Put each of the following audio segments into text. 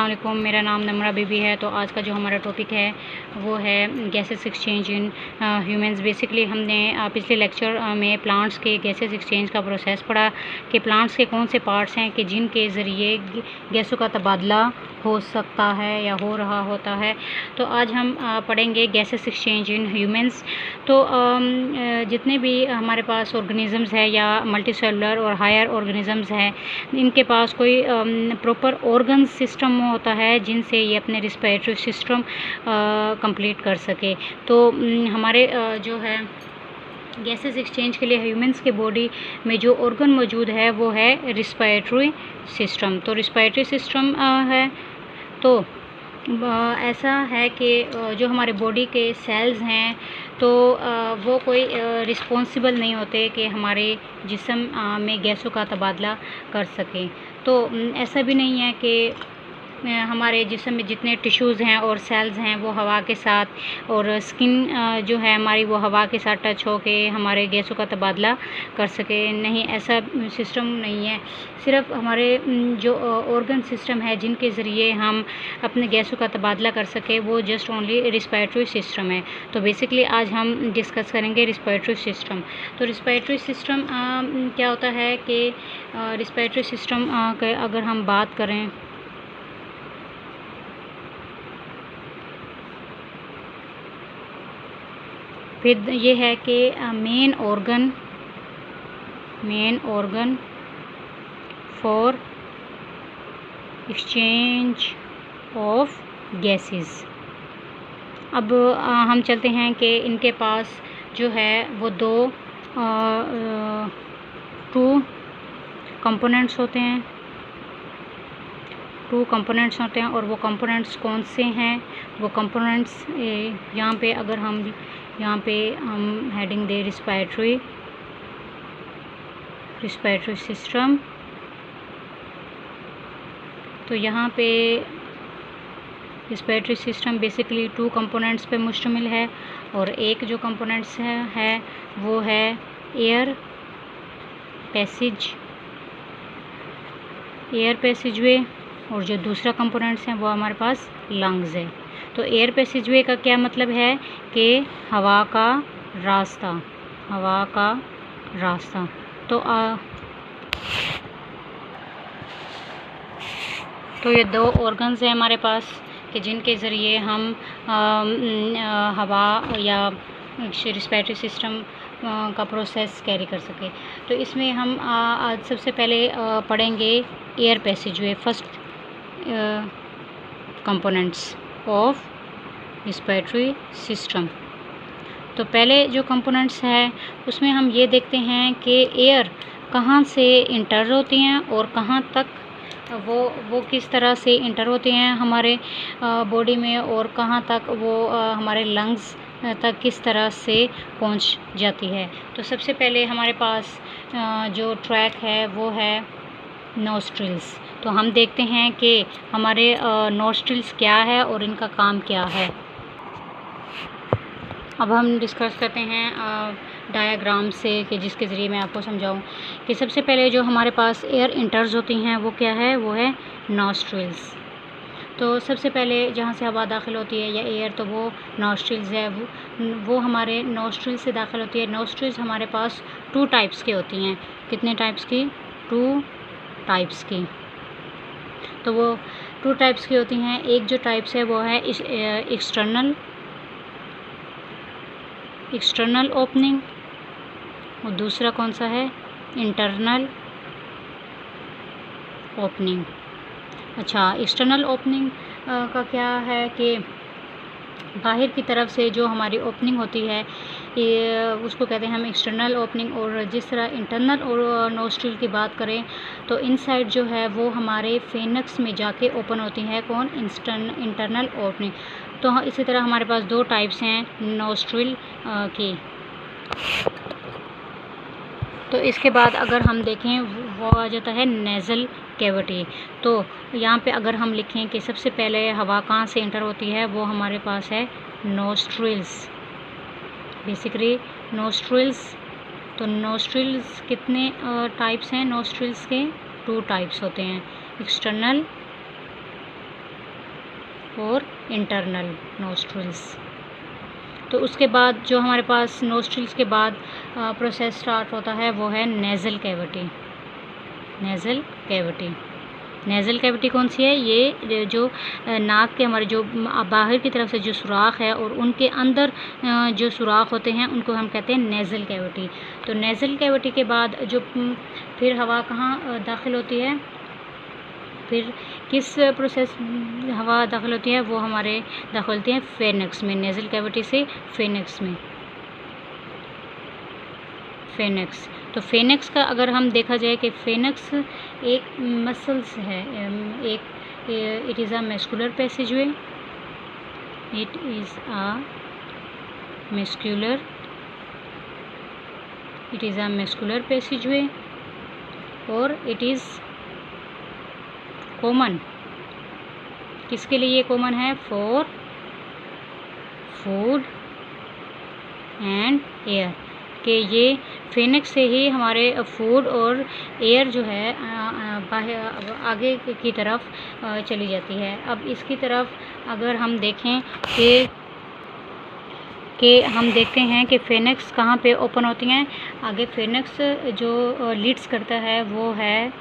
अस्सलाम वालेकुम, मेरा नाम नम्रा बीबी है। तो आज का जो हमारा टॉपिक है वो है gases exchange in humans. Basically हमने पिछले लेक्चर में प्लांट्स के गैसेस एक्सचेंज का प्रोसेस पढ़ा कि प्लांट्स के कौन से पार्ट्स हैं कि जिनके ज़रिए गैसों का तबादला हो सकता है या हो रहा होता है। तो आज हम पढ़ेंगे गैसेस एक्सचेंज इन ह्यूमंस। तो जितने भी हमारे पास ऑर्गेनिज़म्स है या मल्टी सेलुलर और हायर ऑर्गेनिज़म्स हैं, इनके पास कोई प्रॉपर ऑर्गन सिस्टम होता है जिनसे ये अपने रिस्पिरेटरी सिस्टम कंप्लीट कर सके। तो हमारे जो है गैसेस एक्सचेंज के लिए ह्यूमंस के बॉडी में जो ऑर्गन मौजूद है वो है रिस्पिरेटरी सिस्टम। तो रिस्पिरेटरी सिस्टम है तो ऐसा है कि जो हमारे बॉडी के सेल्स हैं तो वो कोई रिस्पॉन्सिबल नहीं होते कि हमारे जिस्म में गैसों का तबादला कर सकें। तो ऐसा भी नहीं है कि हमारे जिस्म में जितने टिश्यूज़ हैं और सेल्स हैं वो हवा के साथ और स्किन जो है हमारी वो हवा के साथ टच हो के हमारे गैसों का तबादला कर सके। नहीं, ऐसा सिस्टम नहीं है। सिर्फ हमारे जो ऑर्गन सिस्टम है जिनके ज़रिए हम अपने गैसों का तबादला कर सके वो जस्ट ओनली रिस्पिरेटरी सिस्टम है। तो बेसिकली आज हम डिस्कस करेंगे रिस्पिरेटरी सिस्टम। तो रिस्पिरेटरी सिस्टम क्या होता है कि रिस्पिरेटरी सिस्टम के अगर हम बात करें फिर ये है कि main organ for exchange of gases. अब हम चलते हैं कि इनके पास जो है वो टू कंपोनेंट्स होते हैं और वो कंपोनेंट्स कौन से हैं? वो कंपोनेंट्स यहाँ पे हम हेडिंग दे रिस्पिरेटरी सिस्टम। तो यहाँ पे respiratory system basically two components पे मुश्तमिल है और एक जो कंपोनेंट्स है वो है एयर पैसेजवे और जो दूसरा कंपोनेंट्स हैं वो हमारे पास लंग्स है। तो एयर पैसेजवे का क्या मतलब है कि हवा का रास्ता। तो ये दो ऑर्गन्स हैं हमारे पास कि जिनके ज़रिए हम हवा या रिस्पिरेटरी सिस्टम का प्रोसेस कैरी कर सके। तो इसमें हम आज सबसे पहले पढ़ेंगे air passageway, first components of respiratory system. तो पहले जो कंपोनेंट्स हैं उसमें हम ये देखते हैं कि एयर कहाँ से इंटर होती हैं और कहाँ तक वो किस तरह से इंटर होती हैं हमारे बॉडी में और कहाँ तक वो हमारे लंग्स तक किस तरह से पहुंच जाती है। तो सबसे पहले हमारे पास जो ट्रैक है वो है नोस्ट्रिल्स। तो हम देखते हैं कि हमारे नोस्ट्रिल्स क्या है और इनका काम क्या है। अब हम डिस्कस करते हैं डायग्राम से कि जिसके ज़रिए मैं आपको समझाऊं कि सबसे पहले जो हमारे पास एयर इंटर्स होती हैं वो क्या है, वो है नोस्ट्रिल्स। तो सबसे पहले जहाँ से हवा दाखिल होती है या एयर तो वो नोस्ट्रिल्स है, वो हमारे नोस्ट्रिल्स से दाखिल होती है। नोस्ट्रिल्स हमारे पास टू टाइप्स की होती हैं। कितने टाइप्स की? टू टाइप्स की। तो वो टू टाइप्स की होती हैं। एक जो टाइप्स है वो है एक्सटर्नल ओपनिंग और दूसरा कौन सा है? Internal opening. अच्छा, एक्सटर्नल ओपनिंग का क्या है कि बाहर की तरफ से जो हमारी ओपनिंग होती है ये उसको कहते हैं हम एक्सटर्नल ओपनिंग। और जिस तरह इंटरनल और नोस्ट्रिल की बात करें तो इनसाइड जो है वो हमारे फेनक्स में जाके ओपन होती है। कौन? Internal opening. तो इसी तरह हमारे पास दो टाइप्स हैं नोस्ट्रिल की। तो इसके बाद अगर हम देखें वो आ जाता है नेज़ल कैविटी। तो यहाँ पे अगर हम लिखें कि सबसे पहले हवा कहाँ से इंटर होती है वो हमारे पास है नोस्ट्रिल्स। Basically nostrils. तो नोस्ट्रिल्स कितने टाइप्स हैं नोस्ट्रिल्स के? टू टाइप्स होते हैं, एक्सटर्नल और इंटरनल नोस्ट्रल्स। तो उसके बाद जो हमारे पास नोस्ट्रल्स के बाद प्रोसेस स्टार्ट होता है वो है nasal cavity. Nasal cavity, nasal cavity कौन सी है? ये जो नाक के हमारे जो बाहर की तरफ से जो सुराख है और उनके अंदर जो सुराख होते हैं उनको हम कहते हैं नेज़ल कैविटी। तो नेज़ल कैविटी के बाद जो फिर हवा कहाँ दाखिल होती है, फिर किस प्रोसेस हवा दाखिल होती है, वो हमारे दाखिल होती है फेनेक्स में, नेज़ल कैविटी से फेनेक्स में। फेनेक्स, तो फेनेक्स का अगर हम देखा जाए कि फेनेक्स एक मसल्स है, it is a muscular passageway, it is a muscular passageway और इट इज़ कॉमन। किसके लिए ये कॉमन है? फॉर फूड एंड एयर, कि ये फेनेक्स से ही हमारे फूड और एयर जो है बाहर आगे की तरफ चली जाती है। अब इसकी तरफ अगर हम देखें कि हम देखते हैं कि फेनेक्स कहाँ पे ओपन होती हैं। आगे फेनेक्स जो लीड्स करता है वो है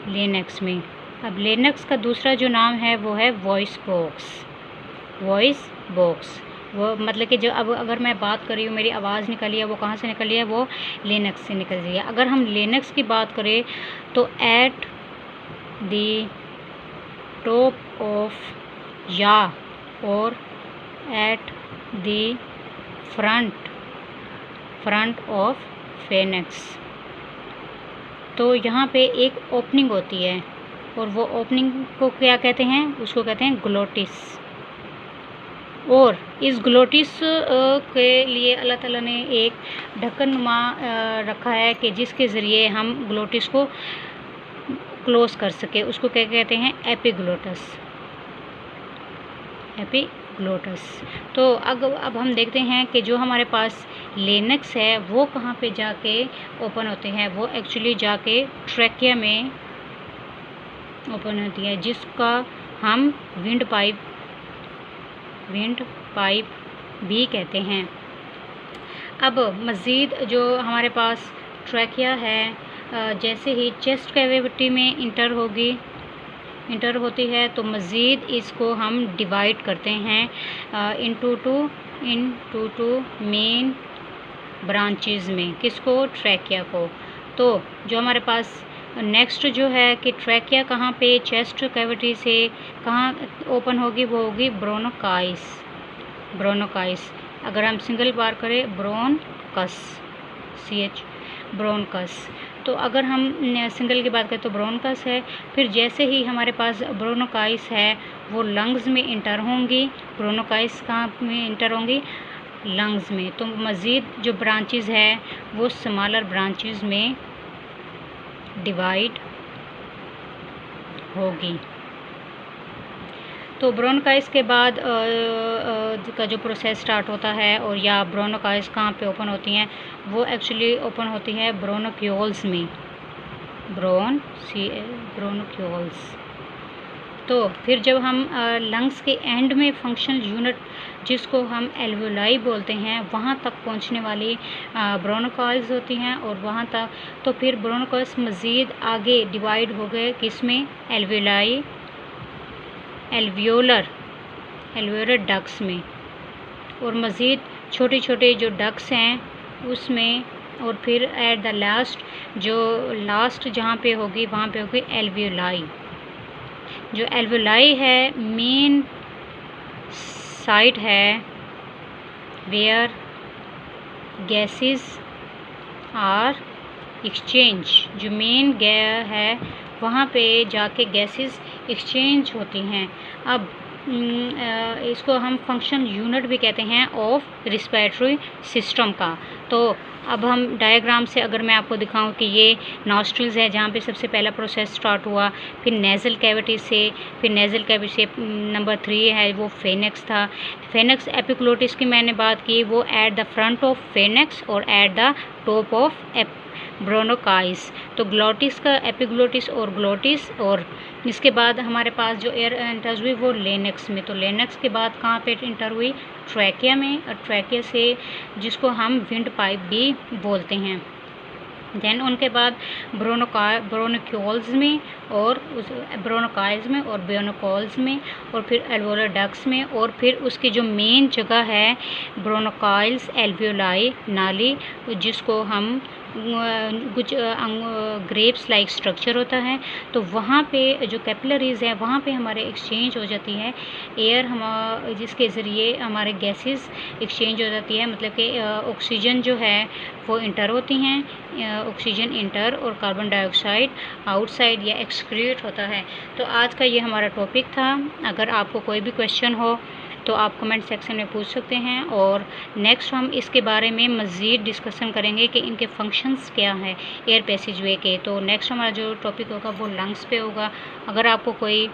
लेनेक्स में। अब लेनेक्स का दूसरा जो नाम है वो है वॉइस बॉक्स। वॉइस बॉक्स वो मतलब कि जो अब अगर मैं बात कर रही हूँ, मेरी आवाज़ निकली है, वो कहाँ से निकली है? वो लेनेक्स से निकल रही है। अगर हम लेनेक्स की बात करें तो एट द टॉप ऑफ या और एट द फ्रंट ऑफ फेनेक्स, तो यहाँ पे एक ओपनिंग होती है और वो ओपनिंग को क्या कहते हैं? उसको कहते हैं ग्लोटिस। और इस ग्लोटिस के लिए अल्लाह ताला ने एक ढक्कनुमा रखा है कि जिसके ज़रिए हम ग्लोटिस को क्लोज़ कर सके। उसको क्या कहते हैं? एपिग्लोटस। एपिग्लोटस। तो अब हम देखते हैं कि जो हमारे पास लेनेक्स है वो कहाँ पे जाके ओपन होते हैं? वो एक्चुअली जाके ट्रैकिया में ओपन होती है, जिसका हम विंड पाइप भी कहते हैं। अब मज़ीद जो हमारे पास ट्रैकिया है जैसे ही चेस्ट कैविटी में इंटर होती है तो मज़ीद इसको हम डिवाइड करते हैं इनटू टू मेन ब्रांचेस में। किसको? ट्रैकिया को। तो जो हमारे पास नेक्स्ट जो है कि ट्रैकिया कहाँ पे चेस्ट कैविटी से कहाँ ओपन होगी? वो होगी ब्रोनकाइस। अगर हम सिंगल बार करें ब्रोनकस, ब्रोनकस। तो अगर हम सिंगल की बात करें तो ब्रोनकस है। फिर जैसे ही हमारे पास ब्रोनकाइस है वो लंग्स में इंटर होंगी। ब्रोनकाइस कहाँ में इंटर होंगी? लंग्स में। तो मज़ीद जो ब्रांचेस है वो स्मॉलर ब्रांचेस में डिवाइड होगी। तो ब्रोनकाइस के बाद का जो प्रोसेस स्टार्ट होता है, और या ब्रोनकाइस कहाँ पे ओपन होती हैं? वो एक्चुअली ओपन होती है ब्रोनक्यूल्स में। ब्रोनक्यूल्स। तो फिर जब हम लंग्स के एंड में फंक्शनल यूनिट जिसको हम एल्वियोलाई बोलते हैं वहाँ तक पहुँचने वाली ब्रोनकाइल्स होती हैं, और वहाँ तक तो फिर ब्रोनकाइल्स मज़ीद आगे डिवाइड हो गए किसमें? एल्वियोलर डक्ट्स में, और मज़ीद छोटे छोटे जो डक्ट्स हैं उसमें, और फिर एट द लास्ट जहाँ पे होगी वहाँ पे होगी एल्वियोलाई। जो एल्वियोलाई है मेन साइट है वेयर गैसेस आर एक्सचेंज। जो मेन है वहाँ पे जाके गैसेस एक्सचेंज होती हैं। अब इसको हम फंक्शन यूनिट भी कहते हैं ऑफ रिस्पिरेटरी सिस्टम का। तो तो अब हम डायग्राम से अगर मैं आपको दिखाऊं कि ये नॉस्ट्रिल्स है जहाँ पे सबसे पहला प्रोसेस स्टार्ट हुआ, फिर नेज़ल कैविटी से, फिर नेज़ल कैविटी से नंबर 3 है वो फेनेक्स था। फेनेक्स एपिग्लोटिस की मैंने बात की, वो एट द फ्रंट ऑफ फेनेक्स और एट द टॉप ऑफ ब्रोनोकाइस। तो ग्लोटिस का एपिग्लोटिस और ग्लोटिस, और इसके बाद हमारे पास जो एयर एंटर हुई वो लेनेक्स में। तो लेनेक्स के बाद कहाँ पे इंटर हुई? ट्रैकिया में, और ट्रैकिया से जिसको हम विंड पाइप भी बोलते हैं। देन उनके बाद ब्रोनोक्योल्स में, और उस ब्रोनोकाइल्स में और ब्रोनोकॉल्स में, और फिर एल्वोलर डक्ट्स में, और फिर उसकी जो मेन जगह है ब्रोनोकाइल्स एल्वियोलाई नाली, जिसको हम कुछ ग्रेप्स लाइक स्ट्रक्चर होता है, तो वहाँ पे जो कैपिलरीज़ है वहाँ पे हमारे एक्सचेंज हो जाती है एयर, हम जिसके ज़रिए हमारे गैसेस एक्सचेंज हो जाती है, मतलब कि ऑक्सीजन जो है वो इंटर होती हैं, ऑक्सीजन इंटर और कार्बन डाइऑक्साइड आउटसाइड या एक्सक्रीट होता है। तो आज का ये हमारा टॉपिक था। अगर आपको कोई भी क्वेश्चन हो तो आप कमेंट सेक्शन में पूछ सकते हैं, और नेक्स्ट हम इसके बारे में मज़ीद डिस्कशन करेंगे कि इनके फंक्शंस क्या हैं एयर पैसेजवे के। तो नेक्स्ट हमारा जो टॉपिक होगा वो लंग्स पे होगा। अगर आपको कोई